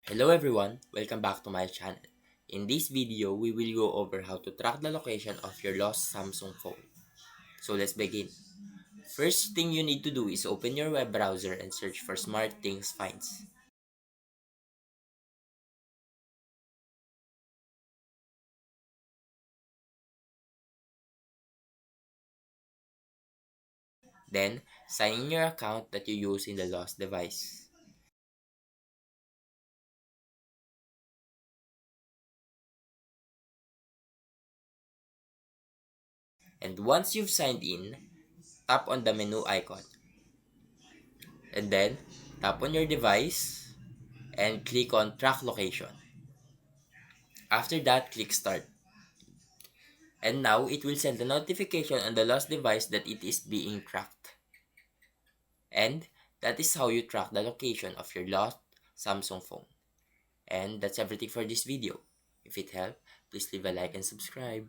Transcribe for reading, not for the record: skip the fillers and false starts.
Hello everyone, welcome back to my channel. In this video, we will go over how to track the location of your lost Samsung phone. So let's begin. First thing you need to do is open your web browser and search for SmartThings Finds. Then, sign in your account that you use in the lost device. And once you've signed in, tap on the menu icon. And then, tap on your device and click on Track Location. After that, click Start. And now, it will send a notification on the lost device that it is being tracked. And that is how you track the location of your lost Samsung phone. And that's everything for this video. If it helped, please leave a like and subscribe.